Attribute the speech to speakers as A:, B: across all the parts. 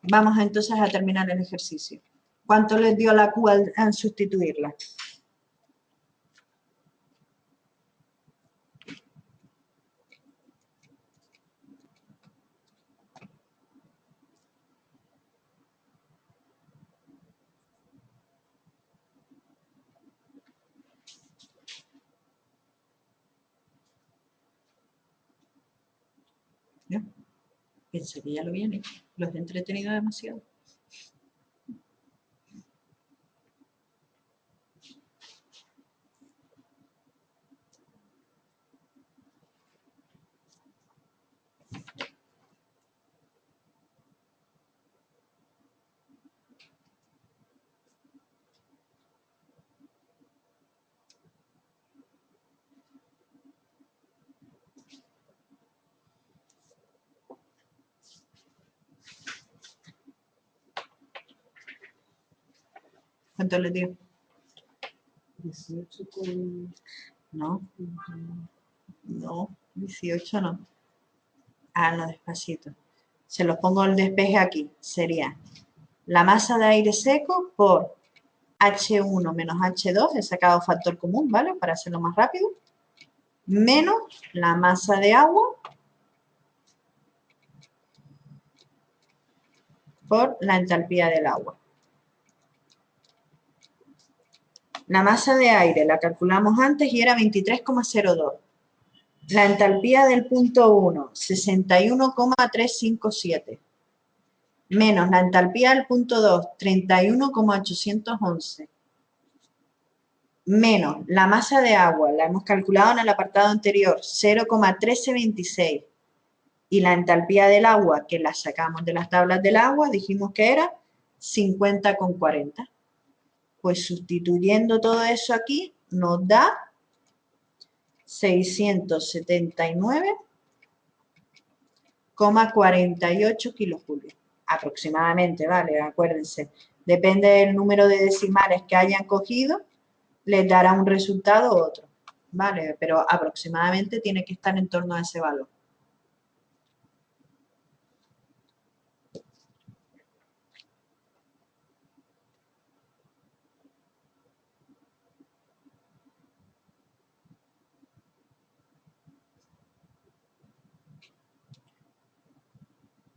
A: Vamos entonces a terminar el ejercicio. ¿Cuánto les dio la Q al sustituirla? ¿No? Pensé que ya lo habían hecho. Los he entretenido demasiado. ¿Cuánto les dio?
B: 18 con...
A: No. No, 18 no. Ah, no, despacito. Se los pongo el despeje aquí. Sería la masa de aire seco por H1 menos H2, he sacado factor común, ¿vale? Para hacerlo más rápido. Menos la masa de agua por la entalpía del agua. La masa de aire la calculamos antes y era 23,02. La entalpía del punto 1, 61,357. Menos la entalpía del punto 2, 31,811. Menos la masa de agua, la hemos calculado en el apartado anterior, 0,1326. Y la entalpía del agua, que la sacamos de las tablas del agua, dijimos que era 50,40. Pues sustituyendo todo eso aquí, nos da 679,48 kilojulios. Aproximadamente, ¿vale? Acuérdense, depende del número de decimales que hayan cogido, les dará un resultado u otro, ¿vale? Pero aproximadamente tiene que estar en torno a ese valor.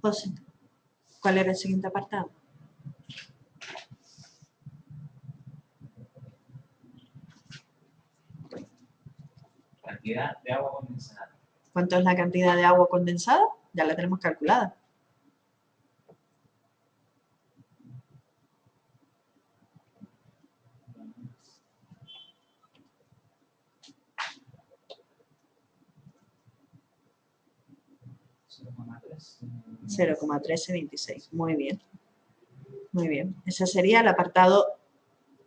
A: José, ¿cuál era el siguiente apartado?
C: Cantidad de agua condensada.
A: ¿Cuánto es la cantidad de agua condensada? Ya la tenemos calculada.
C: $0,3.
A: 0,1326. Muy bien. Muy bien. Ese sería el apartado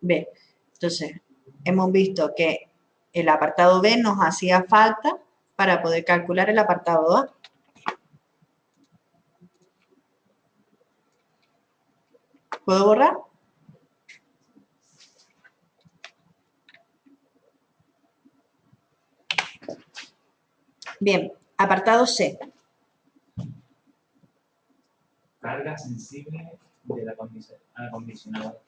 A: B. Entonces, hemos visto que el apartado B nos hacía falta para poder calcular el apartado A. ¿Puedo borrar? Bien, apartado C.
C: Carga sensible del acondicionador.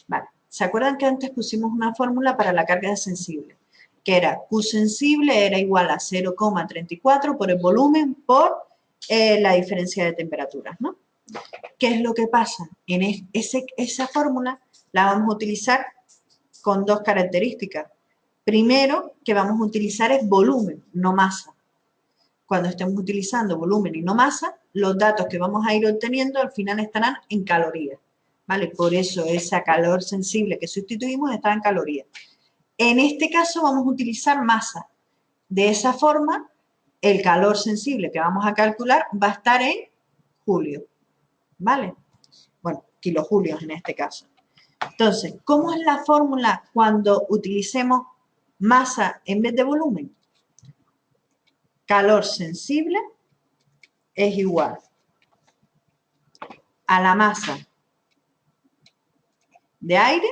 A: Vale. ¿Se acuerdan que antes pusimos una fórmula para la carga sensible? Que era Q sensible era igual a 0,34 por el volumen por la diferencia de temperaturas, ¿no? ¿Qué es lo que pasa? En esa fórmula la vamos a utilizar con dos características. Primero, que vamos a utilizar es volumen, no masa. Cuando estemos utilizando volumen y no masa, los datos que vamos a ir obteniendo al final estarán en calorías, ¿vale? Por eso esa calor sensible que sustituimos está en calorías. En este caso vamos a utilizar masa. De esa forma, el calor sensible que vamos a calcular va a estar en julio, ¿vale? Bueno, kilojulios en este caso. Entonces, ¿cómo es la fórmula cuando utilicemos masa en vez de volumen? Calor sensible es igual a la masa de aire,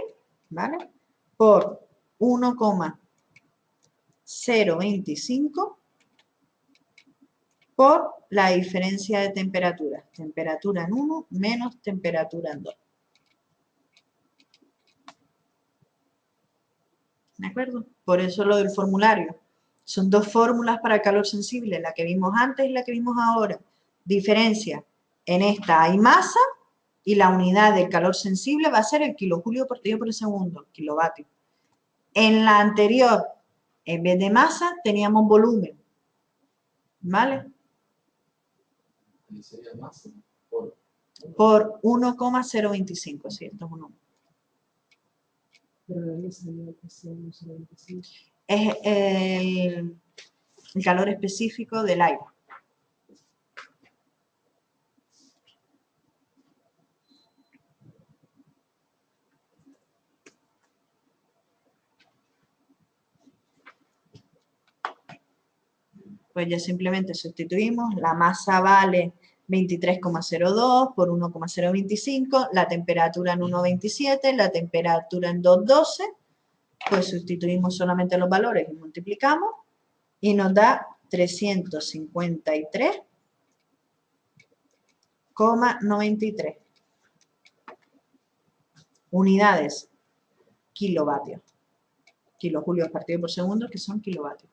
A: ¿vale? Por 1,025 por la diferencia de temperatura. Temperatura en 1 menos temperatura en 2. ¿De acuerdo? Por eso lo del formulario. Son dos fórmulas para el calor sensible, la que vimos antes y la que vimos ahora. Diferencia, en esta hay masa y la unidad del calor sensible va a ser el kilojoule partido por el segundo, kilovatio. En la anterior, en vez de masa, teníamos volumen. ¿Vale?
B: Ahí sería masa
A: Por 1,025, ¿cierto?
B: Pero la ley sería que sea 1,025.
A: Es el calor específico del aire. Pues ya simplemente sustituimos, la masa vale 23,02 por 1,025, la temperatura en 1,27, la temperatura en 2,12, pues sustituimos solamente los valores y multiplicamos y nos da 353,93 unidades kilovatios. Kilojulios partido por segundo, que son kilovatios.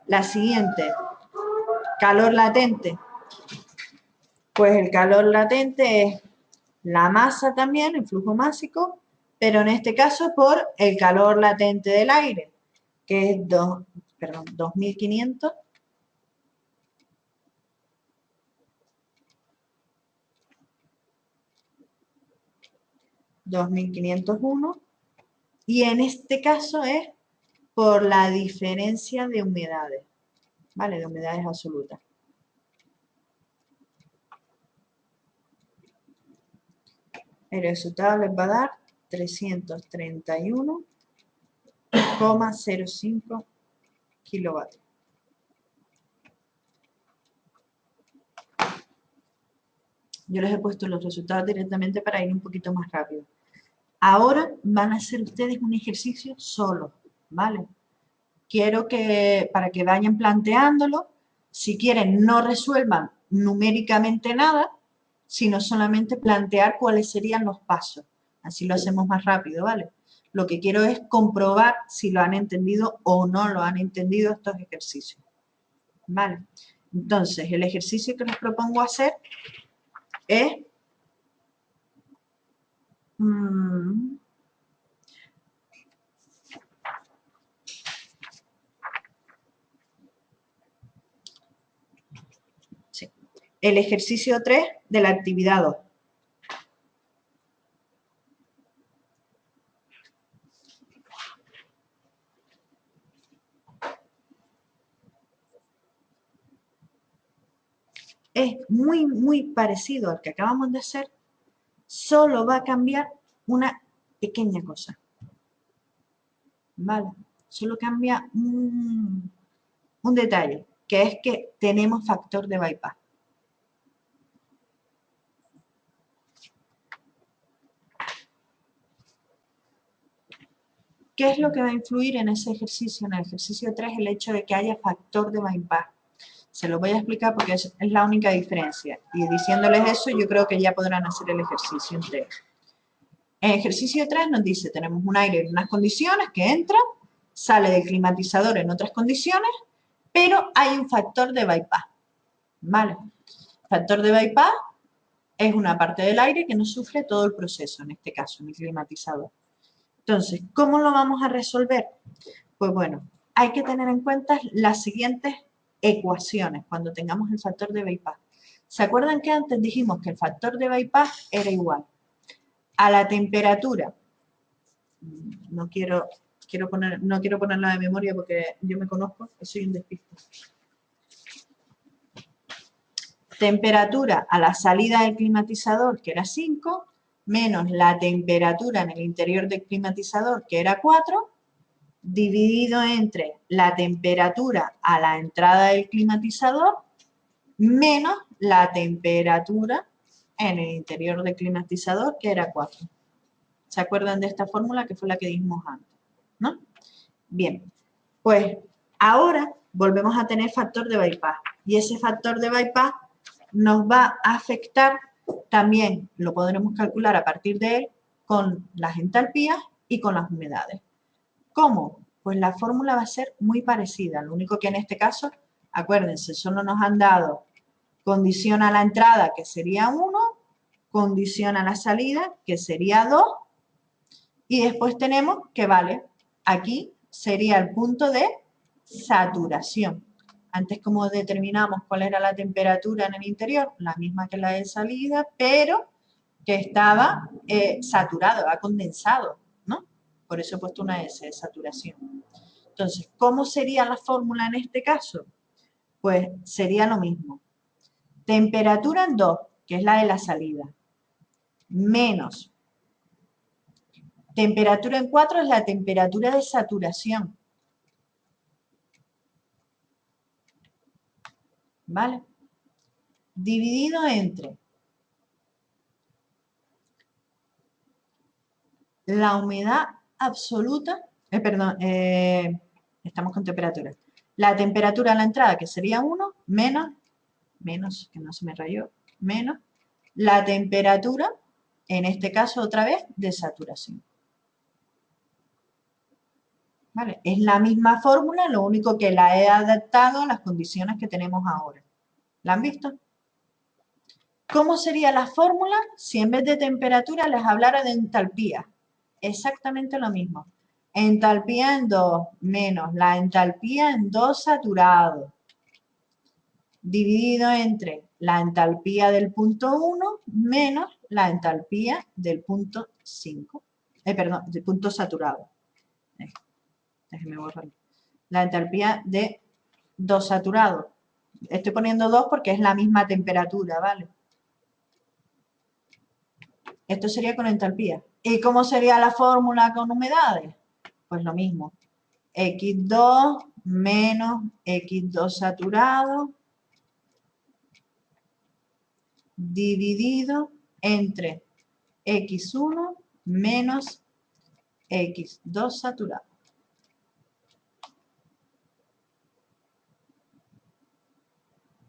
A: La siguiente, calor latente. Pues el calor latente es la masa también, el flujo másico, pero en este caso por el calor latente del aire, que es 2500 2501, y en este caso es por la diferencia de humedades, ¿vale? De humedades absolutas. El resultado les va a dar 331,05 kilovatios. Yo les he puesto los resultados directamente para ir un poquito más rápido. Ahora van a hacer ustedes un ejercicio solo, ¿vale? Quiero que, para que vayan planteándolo, si quieren no resuelvan numéricamente nada, sino solamente plantear cuáles serían los pasos. Así lo hacemos más rápido, ¿vale? Lo que quiero es comprobar si lo han entendido o no lo han entendido estos ejercicios, ¿vale? Entonces, el ejercicio que les propongo hacer es el ejercicio 3 de la actividad 2. Es muy parecido al que acabamos de hacer, solo va a cambiar una pequeña cosa. ¿Vale? Solo cambia un detalle, que es que tenemos factor de bypass. ¿Qué es lo que va a influir en ese ejercicio? En el ejercicio 3, el hecho de que haya factor de bypass. Se lo voy a explicar porque es la única diferencia. Y diciéndoles eso, yo creo que ya podrán hacer el ejercicio entero. En el ejercicio 3 nos dice, tenemos un aire en unas condiciones que entra, sale del climatizador en otras condiciones, pero hay un factor de bypass. ¿Vale? Factor de bypass es una parte del aire que no sufre todo el proceso, en este caso, en el climatizador. Entonces, ¿cómo lo vamos a resolver? Pues bueno, hay que tener en cuenta las siguientes ecuaciones cuando tengamos el factor de bypass. ¿Se acuerdan que antes dijimos que el factor de bypass era igual a la temperatura? No quiero ponerla de memoria porque yo me conozco, que soy un despiste. Temperatura a la salida del climatizador, que era 5, menos la temperatura en el interior del climatizador, que era 4, dividido entre la temperatura a la entrada del climatizador, menos la temperatura en el interior del climatizador, que era 4. ¿Se acuerdan de esta fórmula que fue la que dijimos antes? ¿No? Bien, pues ahora volvemos a tener factor de bypass. Y ese factor de bypass nos va a afectar también, lo podremos calcular a partir de él, con las entalpías y con las humedades. ¿Cómo? Pues la fórmula va a ser muy parecida. Lo único que en este caso, acuérdense, solo nos han dado condición a la entrada, que sería 1, condición a la salida, que sería 2, y después tenemos que, vale, aquí sería el punto de saturación. Antes, como determinamos cuál era la temperatura en el interior, la misma que la de salida, pero que estaba saturado, ha condensado, ¿no? Por eso he puesto una S de saturación. Entonces, ¿cómo sería la fórmula en este caso? Pues sería lo mismo. Temperatura en 2, que es la de la salida, menos temperatura en 4 es la temperatura de saturación. ¿Vale? Dividido entre la humedad absoluta, estamos con temperatura. La temperatura a la entrada, que sería 1, menos, que no se me rayó, menos la temperatura, en este caso otra vez, de saturación. ¿Vale? Es la misma fórmula, lo único que la he adaptado a las condiciones que tenemos ahora. ¿La han visto? ¿Cómo sería la fórmula si en vez de temperatura les hablara de entalpía? Exactamente lo mismo. Entalpía en 2 menos la entalpía en 2 saturado, dividido entre la entalpía del punto 1 menos la entalpía del punto 5. Del punto saturado. Déjenme borrar. La entalpía de 2 saturado. Estoy poniendo 2 porque es la misma temperatura, ¿vale? Esto sería con entalpía. ¿Y cómo sería la fórmula con humedades? Pues lo mismo. X2 menos X2 saturado dividido entre X1 menos X2 saturado.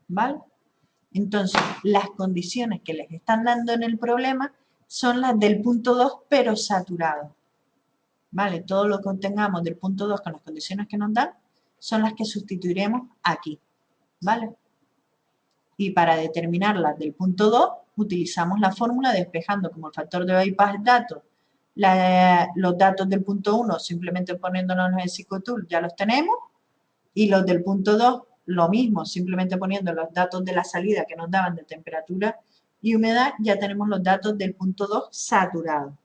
A: ¿Vale? Entonces, las condiciones que les están dando en el problema son las del punto 2, pero saturado. ¿Vale? Todo lo que obtengamos del punto 2 con las condiciones que nos dan son las que sustituiremos aquí. ¿Vale? Y para determinarlas del punto 2, utilizamos la fórmula despejando como el factor de bypass datos. Los datos del punto 1, simplemente poniéndonos en el psicotool, ya los tenemos. Y los del punto 2, lo mismo, simplemente poniendo los datos de la salida que nos daban de temperatura y humedad, ya tenemos los datos del punto 2 saturado.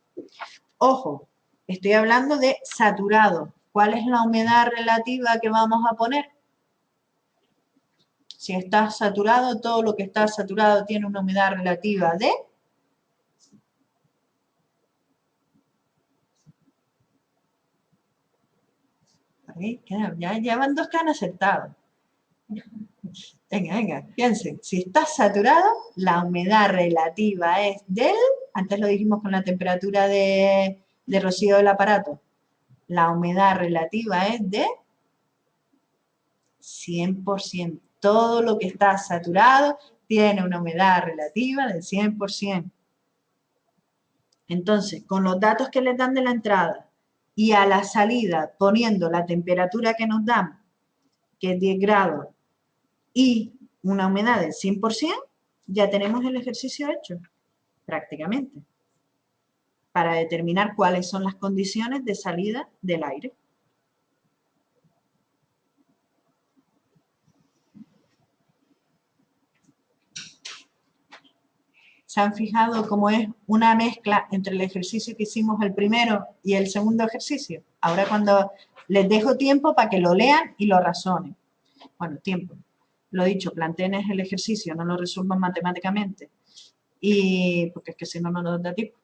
A: Ojo, estoy hablando de saturado. ¿Cuál es la humedad relativa que vamos a poner? Si está saturado, todo lo que está saturado tiene una humedad relativa de... Ya van 2 que han acertado. Venga, piensen. Si está saturado, la humedad relativa es del... Antes lo dijimos con la temperatura de rocío del aparato. La humedad relativa es de 100%. Todo lo que está saturado tiene una humedad relativa del 100%. Entonces, con los datos que les dan de la entrada y a la salida, poniendo la temperatura que nos dan, que es 10 grados, y una humedad del 100%, ya tenemos el ejercicio hecho, prácticamente, para determinar cuáles son las condiciones de salida del aire. ¿Se han fijado cómo es una mezcla entre el ejercicio que hicimos el primero y el segundo ejercicio? Ahora cuando les dejo tiempo para que lo lean y lo razonen. Bueno, tiempo. Lo dicho, planteen el ejercicio, no lo resuelvan matemáticamente. Y porque es que si no, no nos da tiempo.